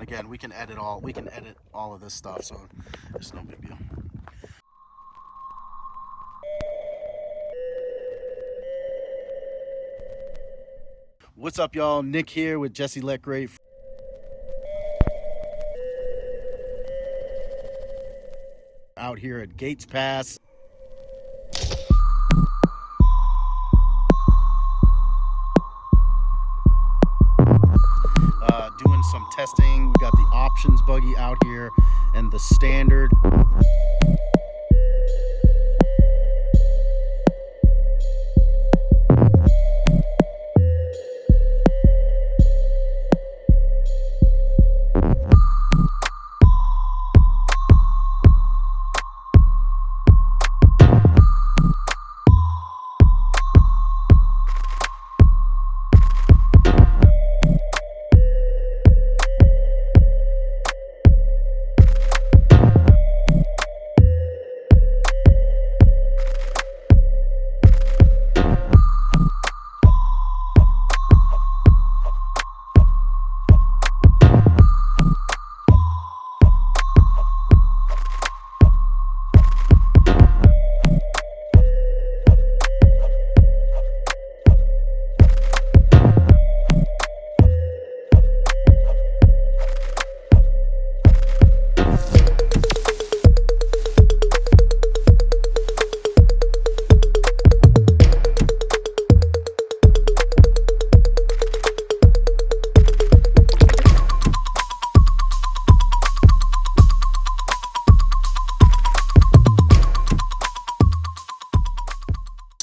again, we can edit all of this stuff, so it's no big deal. What's up, y'all? Nick here with Jessie Letgrate. Out here at Gates Pass. Doing some testing. We got the options buggy out here and the standard.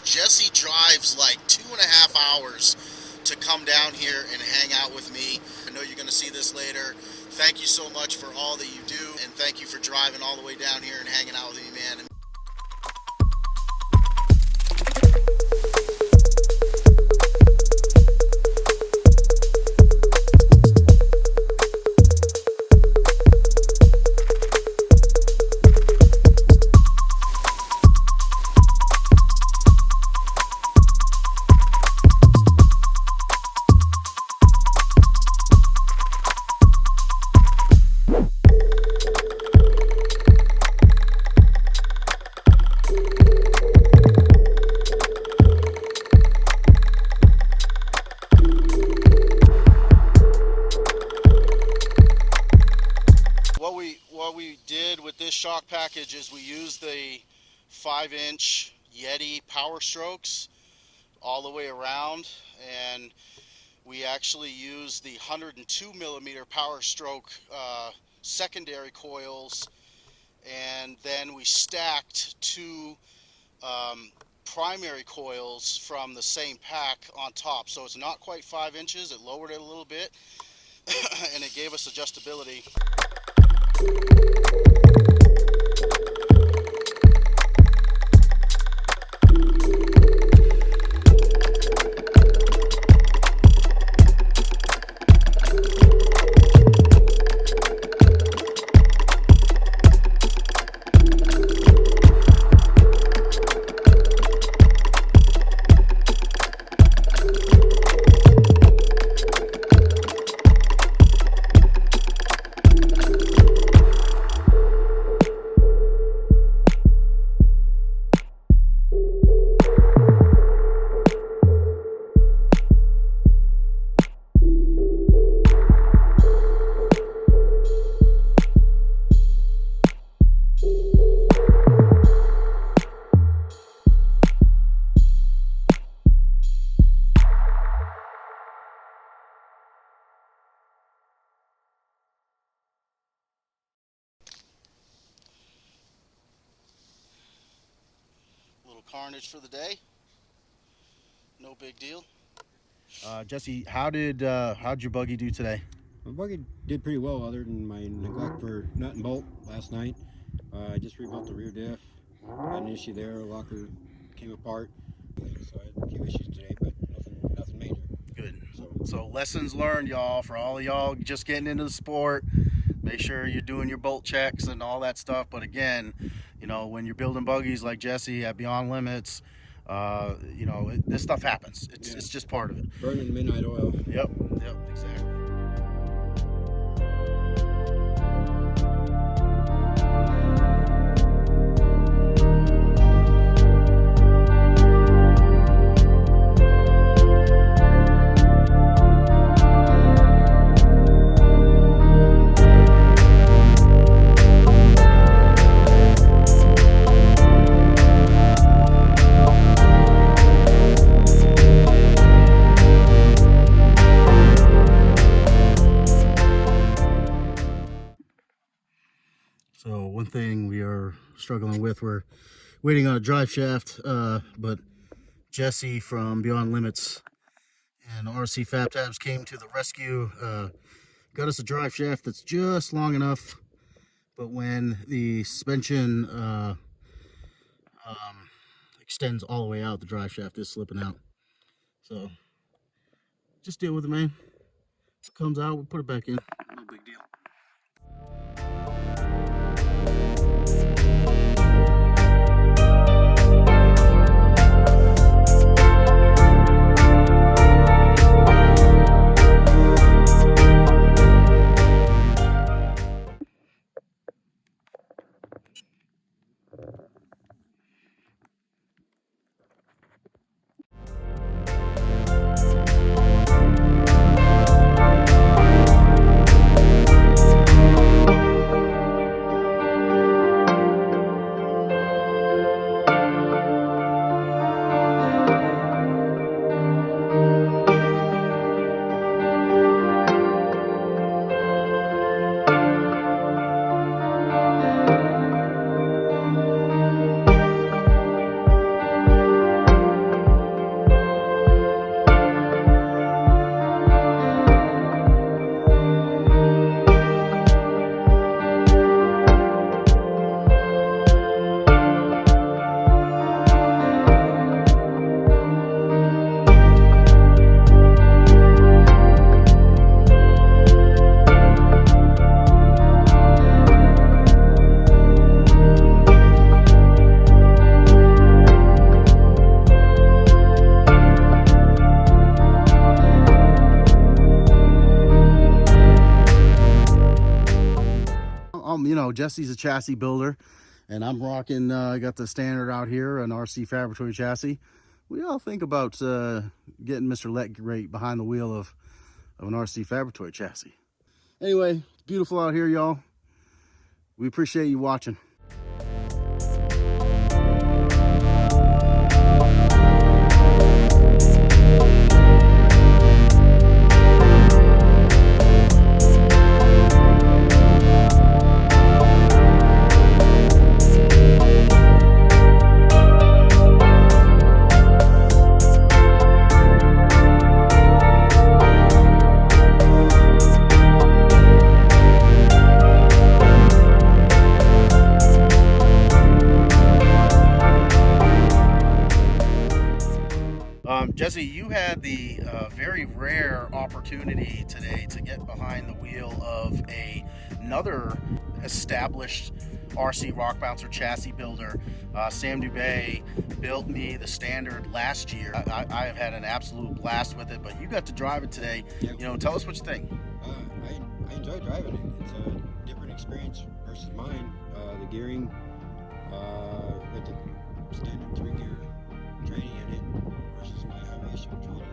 Jessie drives like 2.5 hours to come down here and hang out with me. I know you're going to see this later. Thank you so much for all that you do, and thank you for driving all the way down here and hanging out with me, man. What we did with this shock package is we used the 5-inch Yeti Power Strokes all the way around, and we actually used the 102 millimeter Power Stroke secondary coils, and then we stacked two primary coils from the same pack on top. So it's not quite 5 inches, it lowered it a little bit and it gave us adjustability. Carnage for the day. No big deal. Jessie, how'd your buggy do today? My buggy did pretty well, other than my neglect for nut and bolt last night. I just rebuilt the rear diff. Had an issue there, the locker came apart. So I had a few issues today, but nothing major. Good. So lessons learned, y'all, for all of y'all just getting into the sport. Make sure you're doing your bolt checks and all that stuff. But again, you know, when you're building buggies like Jessie at Beyond Limits, you know, this stuff happens. It's just part of it. Burning midnight oil. Yep, exactly. So one thing we are struggling with, we're waiting on a drive shaft, but Jessie from Beyond Limits and RC Fab Tabs came to the rescue, got us a drive shaft that's just long enough, but when the suspension extends all the way out, the drive shaft is slipping out. So just deal with it, man. If it comes out, we'll put it back in. No big deal. You know, Jesse's a chassis builder, and I'm rocking, I got the Standard out here, an RC Fabricatory chassis. What do y'all think about getting Mr. Letgrate behind the wheel of an RC Fabricatory chassis? Anyway, it's beautiful out here, y'all. We appreciate you watching. Jesse, you had the very rare opportunity today to get behind the wheel of another established RC rock bouncer chassis builder. Sam Dubay built me the Standard last year. I have had an absolute blast with it, but you got to drive it today. Yep. You know, tell us what you think. I enjoy driving it. It's a different experience versus mine. The gearing with the Standard 3-gear training in it versus my high ratio training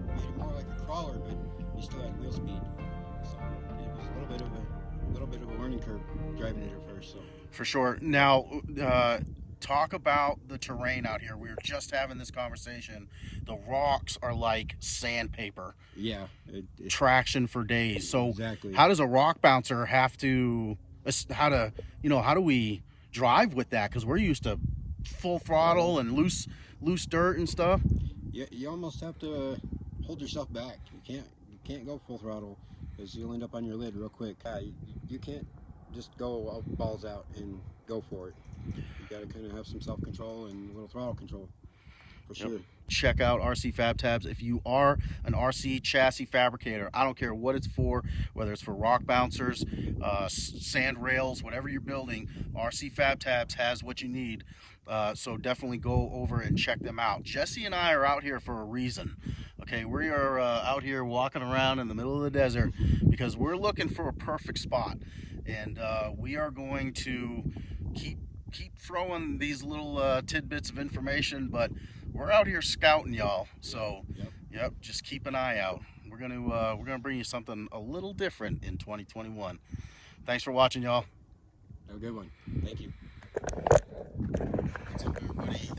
made it more like a crawler, but you still had wheel speed. So it was a little bit of a learning curve driving it at first. So for sure. Now, talk about the terrain out here. We were just having this conversation. The rocks are like sandpaper. Yeah. Traction for days. So exactly. How does a rock bouncer have to, how do we drive with that? Because we're used to full throttle and loose dirt and stuff. Yeah, you almost have to hold yourself back. You can't go full throttle because you'll end up on your lid real quick. You can't just go balls out and go for it. You got to kind of have some self-control and a little throttle control, for sure. Check out RC Fab Tabs. If you are an RC chassis fabricator, I don't care what it's for, whether it's for rock bouncers, sand rails, whatever you're building, RC Fab Tabs has what you need. So definitely go over and check them out. Jesse and I are out here for a reason. Okay, we are out here walking around in the middle of the desert because we're looking for a perfect spot, and we are going to keep throwing these little tidbits of information, but we're out here scouting, y'all. So yep, just keep an eye out. We're gonna bring you something a little different in 2021. Thanks for watching, y'all. Have a good one. Thank you. What's up, everybody?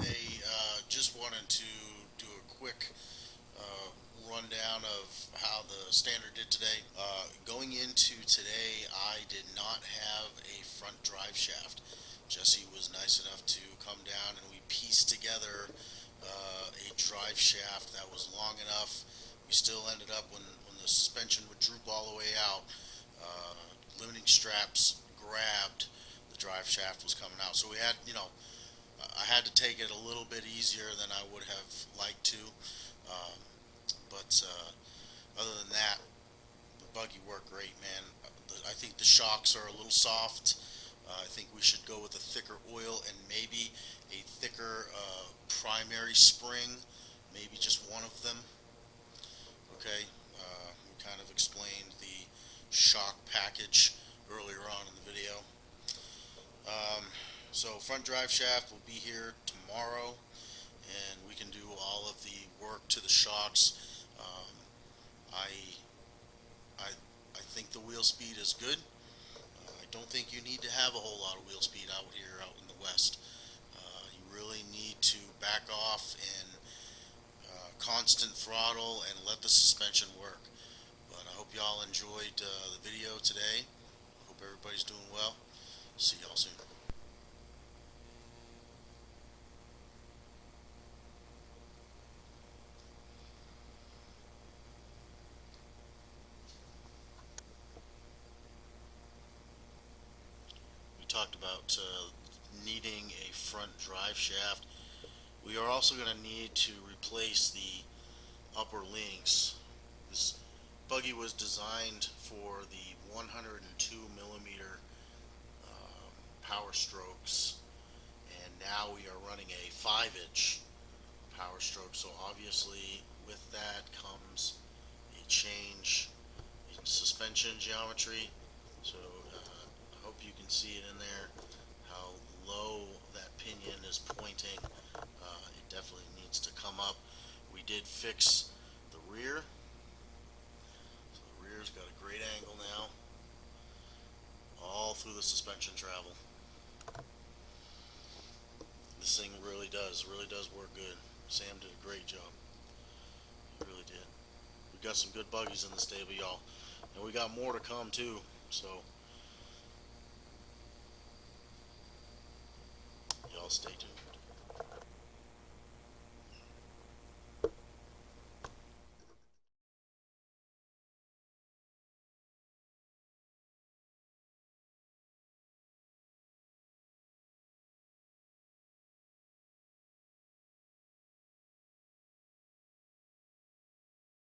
Just wanted to do a quick rundown of how the Standard did today. Going into today, I did not have a front drive shaft. Jesse was nice enough to come down and we pieced together a drive shaft that was long enough. We still ended up, when the suspension would droop all the way out, limiting straps grabbed, the drive shaft was coming out. So we had, I had to take it a little bit easier than I would have liked to. But other than that, the buggy worked great, man. I think the shocks are a little soft. I think we should go with a thicker oil and maybe a thicker primary spring, maybe just one of them. Okay, we kind of explained the shock package earlier on in the video. So front drive shaft will be here tomorrow, and we can do all of the work to the shocks. I I think the wheel speed is good. I don't think you need to have a whole lot of wheel speed out here, out in the West. You really need to back off and constant throttle and let the suspension work. But I hope y'all enjoyed the video today. Hope everybody's doing well. See y'all soon. We talked about needing a front drive shaft. We are also going to need to replace the upper links. This buggy was designed for the 102 millimeter power strokes, and now we are running a 5-inch power stroke. So obviously with that comes a change in suspension geometry. So I hope you can see it in there, how low that pinion is pointing. It definitely needs to come up. We did fix the rear. So the rear's got a great angle now, all through the suspension travel. This thing really does work good. Sam did a great job. He really did. We got some good buggies in the stable, y'all. And we got more to come too, so y'all stay tuned.